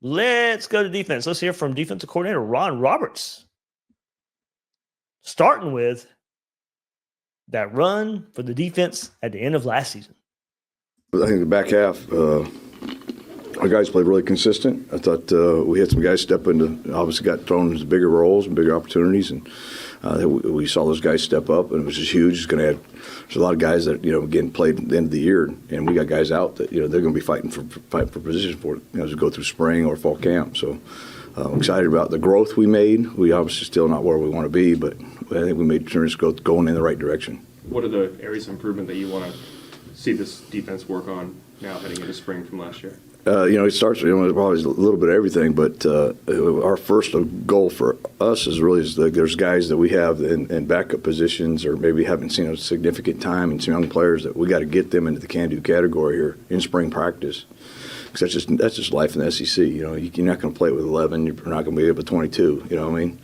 Let's go to defense. Let's hear from defensive coordinator Ron Roberts. Starting with that run for the defense at the end of last season. I think the back half, our guys played really consistent. I thought we had some guys step into, obviously got thrown into bigger roles and bigger opportunities, and we saw those guys step up, and it was just huge. It's going to add. There's a lot of guys that again played at the end of the year, and we got guys out that they're going to be fighting for position for it as we go through spring or fall camp. So I'm excited about the growth we made. We obviously still not where we want to be, but I think we made tremendous growth going in the right direction. What are the areas of improvement that you want to see this defense work on now heading into spring from last year? It starts with probably a little bit of everything, but our first goal for us is really there's guys that we have in backup positions or maybe haven't seen a significant time, and some young players that we got to get them into the can-do category here in spring practice. Because that's just life in the SEC. You're not going to play with 11. You're not going to be able to 22. You know what I mean?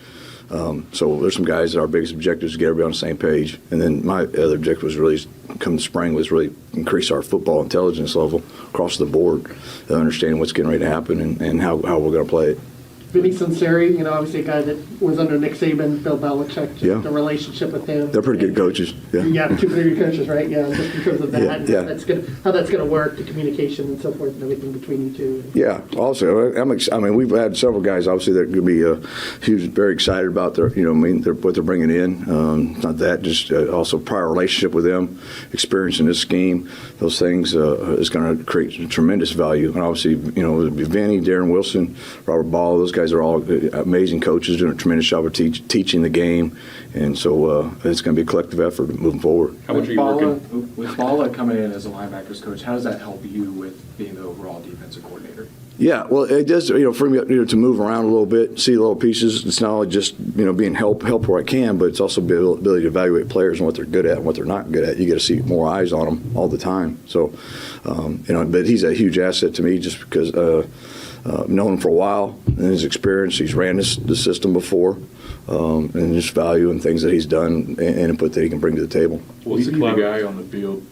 So there's some guys that our biggest objective is to get everybody on the same page. And then my other objective was really, come spring, was really increase our football intelligence level across the board, understanding what's getting ready to happen and how we're going to play it. Vinny Sunseri, obviously a guy that was under Nick Saban, Bill Belichick, the relationship with him. They're pretty good coaches. Yeah, two pretty good coaches, right? Yeah, just because of that. Yeah. How that's going to work, the communication and so forth and everything between you two. Yeah, also, we've had several guys, obviously, that are going to be very excited about their, what they're bringing in. Not that, just also prior relationship with them, experience in this scheme, those things is going to create tremendous value. And obviously, Vinny, Darren Wilson, Robert Ball, those guys are all amazing coaches doing a tremendous job of teaching the game, and so it's going to be a collective effort moving forward. How much are you working? With Bala coming in as a linebackers coach, how does that help you with being the overall defensive coordinator? Yeah, well, it does, for me, to move around a little bit, see little pieces. It's not only just, being help where I can, but it's also the ability to evaluate players and what they're good at and what they're not good at. You got to see more eyes on them all the time. So, but he's a huge asset to me just because known him for a while and his experience. He's ran the system before, and just value and things that he's done and input that he can bring to the table. Will he be the guy on the field?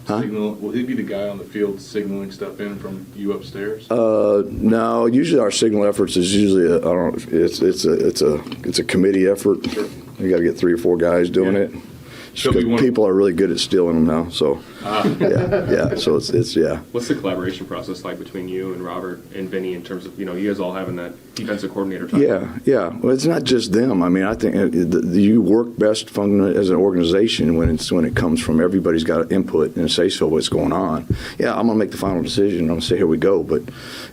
Huh? Will he be the guy on the field signaling stuff in from you upstairs? No. Usually our signal efforts is usually it's a committee effort. Sure. You got to get 3 or 4 guys doing it. Because people are really good at stealing them now. So yeah. So it's yeah. What's the collaboration process like between you and Robert and Vinny in terms of you guys all having that defensive coordinator time? Yeah. Well, it's not just them. I mean, I think you work best as an organization when it comes from everybody's got input and say so what's going on. Yeah, I'm gonna make the final decision. I'm gonna say here we go, but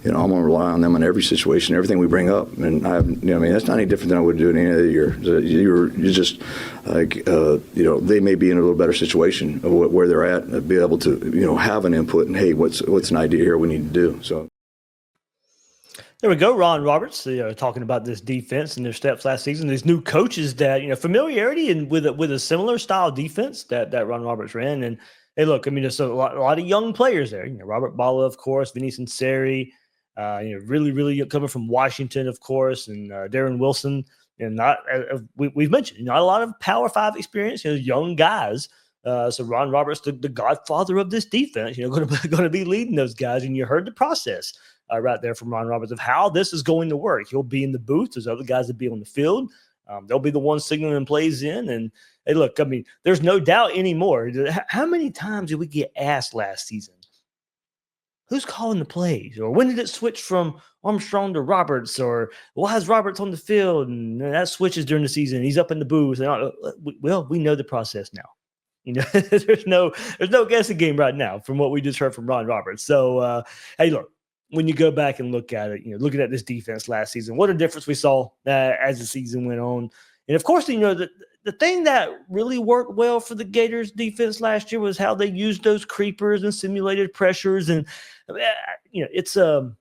I'm gonna rely on them in every situation, everything we bring up. And that's not any different than I would do in any other year. You're just like they may be in a little better situation of where they're at, be able to have an input and hey, what's an idea here we need to do. So there we go, Ron Roberts, talking about this defense and their steps last season. These new coaches that familiarity and with a similar style defense that Ron Roberts ran. And hey, look, there's a lot of young players there. Robert Bala, of course, Vinny Sunseri, really coming from Washington, of course, and Darren Wilson. And we've mentioned not a lot of Power 5 experience, young guys. So Ron Roberts, the godfather of this defense, going to be leading those guys. And you heard the process right there from Ron Roberts of how this is going to work. He'll be in the booth. There's other guys that be on the field. They'll be the ones signaling plays in. And hey, look, there's no doubt anymore. How many times did we get asked last season, who's calling the plays? Or when did it switch from Armstrong to Roberts? Or why is Roberts on the field? And that switches during the season. He's up in the booth. And, well, we know the process now. There's no guessing game right now from what we just heard from Ron Roberts. So, hey, look, when you go back and look at it, looking at this defense last season, what a difference we saw as the season went on. And, of course, the thing that really worked well for the Gators defense last year was how they used those creepers and simulated pressures. And, it's a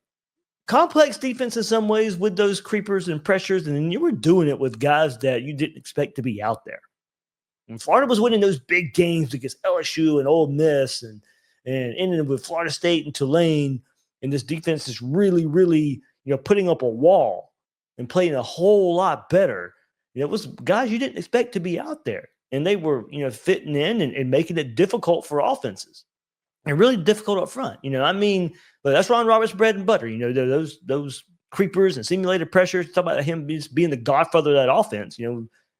complex defense in some ways with those creepers and pressures. And you were doing it with guys that you didn't expect to be out there. And Florida was winning those big games against LSU and Ole Miss and ending with Florida State and Tulane. And this defense is really, really, putting up a wall and playing a whole lot better. It was guys you didn't expect to be out there. And they were, fitting in and making it difficult for offenses. And really difficult up front. But that's Ron Roberts' bread and butter. Those creepers and simulated pressure. Talk about him just being the godfather of that offense.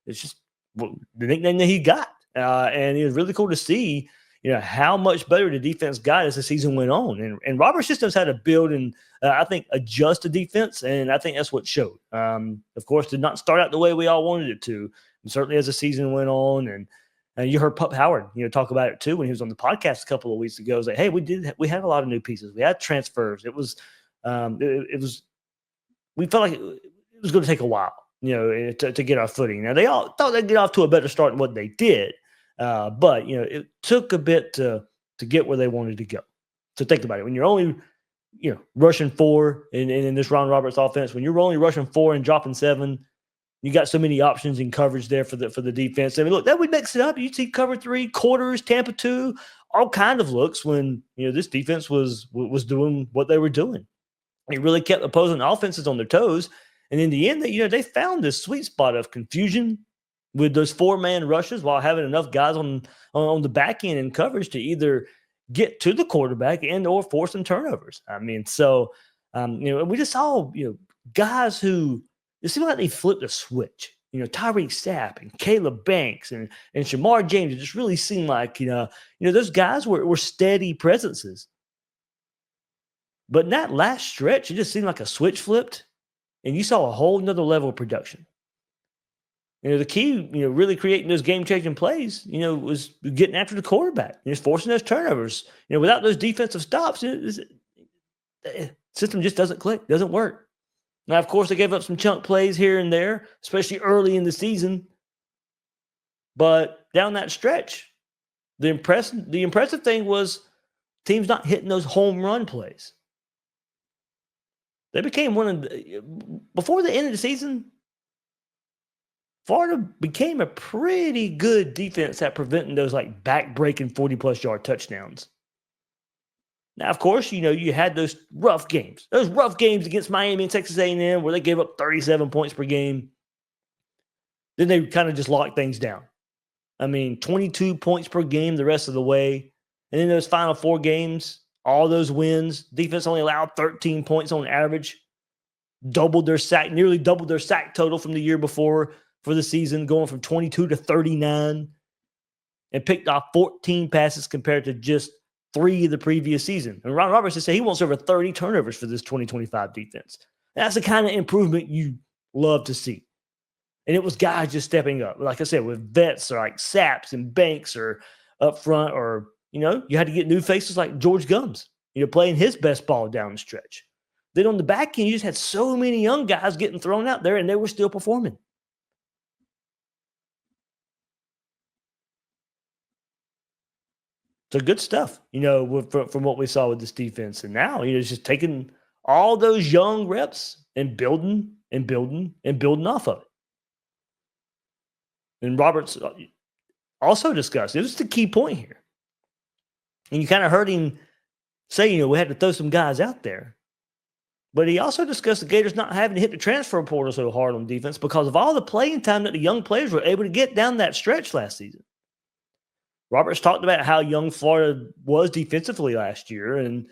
It's just the nickname that he got. And it was really cool to see, how much better the defense got as the season went on. And Robert just knows how to build and I think adjust the defense. And I think that's what showed. Of course, did not start out the way we all wanted it to. And certainly as the season went on, and you heard Pup Howard, talk about it too when he was on the podcast a couple of weeks ago. It was like, hey, we had a lot of new pieces. We had transfers. It was, we felt like it was going to take a while, to get our footing. Now they all thought they'd get off to a better start than what they did, but it took a bit to get where they wanted to go. So think about it. When you're only, rushing 4 in this Ron Roberts offense, when you're only rushing 4 and dropping 7. You got so many options in coverage there for the defense. I mean, look, that would mix it up. You see cover 3, quarters, Tampa 2, all kind of looks when this defense was doing what they were doing. It really kept opposing offenses on their toes, and in the end, they found this sweet spot of confusion with those 4-man rushes while having enough guys on the back end in coverage to either get to the quarterback and or force some turnovers. I mean, so we just saw guys who. It seemed like they flipped a switch. Tyreek Sapp and Caleb Banks and Shamar James. It just really seemed like, those guys were steady presences. But in that last stretch, it just seemed like a switch flipped, and you saw a whole nother level of production. The key, really creating those game-changing plays, was getting after the quarterback, forcing those turnovers. Without those defensive stops, the system just doesn't click, doesn't work. Now, of course, they gave up some chunk plays here and there, especially early in the season. But down that stretch, the impressive thing was teams not hitting those home run plays. They became before the end of the season, Florida became a pretty good defense at preventing those like back-breaking 40-plus yard touchdowns. Now, of course, you had those rough games against Miami and Texas A&M where they gave up 37 points per game. Then they kind of just locked things down. I mean, 22 points per game the rest of the way. And in those final 4 games, all those wins, defense only allowed 13 points on average, nearly doubled their sack total from the year before for the season, going from 22 to 39, and picked off 14 passes compared to just 3 of the previous season. And Ron Roberts said he wants over 30 turnovers for this 2025 defense. That's the kind of improvement you love to see. And it was guys just stepping up. Like I said, with vets like Saps and Banks or up front, or, you had to get new faces like George Gums, playing his best ball down the stretch. Then on the back end, you just had so many young guys getting thrown out there, and they were still performing. So good stuff, from what we saw with this defense. And now, it's just taking all those young reps and building off of it. And Roberts also discussed, it was the key point here. And you kind of heard him say, we had to throw some guys out there. But he also discussed the Gators not having to hit the transfer portal so hard on defense because of all the playing time that the young players were able to get down that stretch last season. Roberts talked about how young Florida was defensively last year, and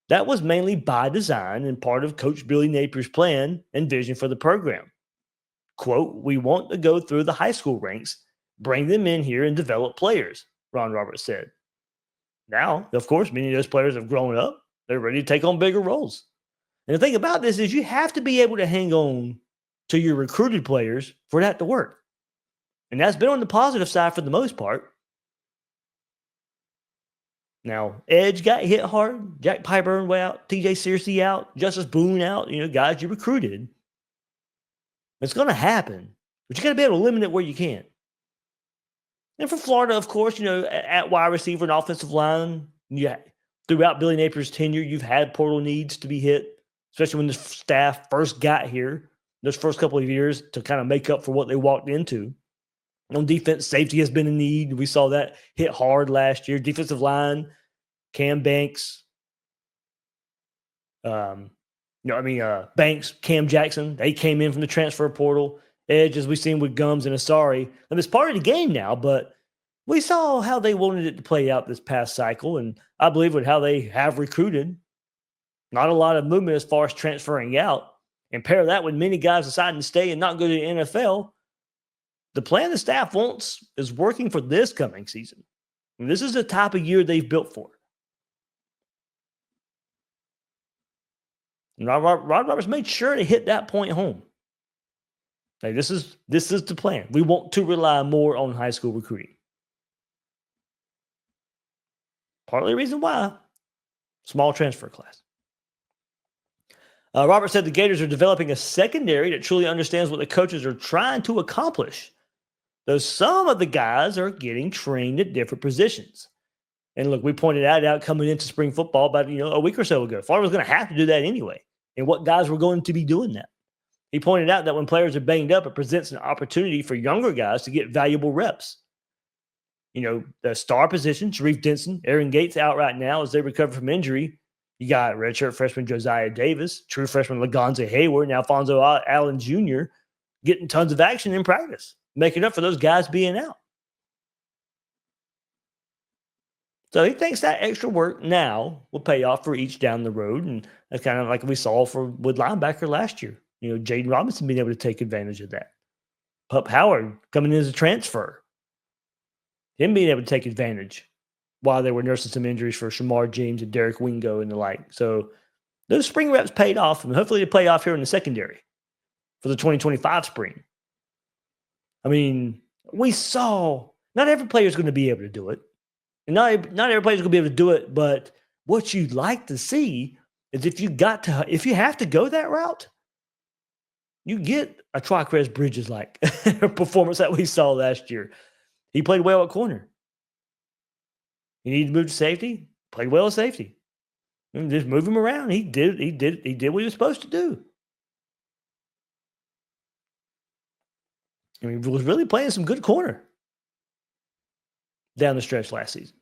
that was mainly by design and part of Coach Billy Napier's plan and vision for the program. Quote, "We want to go through the high school ranks, bring them in here and develop players," Ron Roberts said. Now, of course, many of those players have grown up. They're ready to take on bigger roles. And the thing about this is you have to be able to hang on to your recruited players for that to work. And that's been on the positive side for the most part. Now, Edge got hit hard. Jack Pyburn way out. TJ Searcy out. Justice Boone out. Guys you recruited. It's going to happen. But you got to be able to limit it where you can. And for Florida, of course, at wide receiver and offensive line, throughout Billy Napier's tenure, you've had portal needs to be hit, especially when the staff first got here, those first couple of years, to kind of make up for what they walked into. On defense, safety has been a need. We saw that hit hard last year. Defensive line, Cam Banks, Banks, Cam Jackson, they came in from the transfer portal. Edge, as we've seen with Gums and Asari. And it's part of the game now, but we saw how they wanted it to play out this past cycle, and I believe with how they have recruited, not a lot of movement as far as transferring out. and pair that with many guys deciding to stay and not go to the NFL, the plan the staff wants is working for this coming season. And this is the type of year they've built for. And Rod Roberts made sure to hit that point home. Like, this is the plan. We want to rely more on high school recruiting. Partly the reason why, small transfer class. Robert said the Gators are developing a secondary that truly understands what the coaches are trying to accomplish, though some of the guys are getting trained at different positions. And look, we pointed out coming into spring football about a week or so ago. Florida was going to have to do that anyway, and what guys were going to be doing that. He pointed out that when players are banged up, it presents an opportunity for younger guys to get valuable reps. The star position, Sharif Denson, Aaron Gates out right now as they recover from injury. You got redshirt freshman Josiah Davis, true freshman Lagonza Hayward, and Alfonso Allen Jr. getting tons of action in practice, making up for those guys being out. So he thinks that extra work now will pay off for each down the road. And that's kind of like we saw with linebacker last year. Jaden Robinson being able to take advantage of that. Pup Howard coming in as a transfer. Him being able to take advantage while they were nursing some injuries for Shamar James and Derek Wingo and the like. So those spring reps paid off, and hopefully they pay off here in the secondary for the 2025 spring. I mean, we saw not every player is going to be able to do it. And not every player is going to be able to do it, but what you'd like to see is if you have to go that route, you get a Tricrest Bridges-like performance that we saw last year. He played well at corner. He needed to move to safety. Played well at safety. And just move him around. He did what he was supposed to do. I mean, he was really playing some good corner down the stretch last season.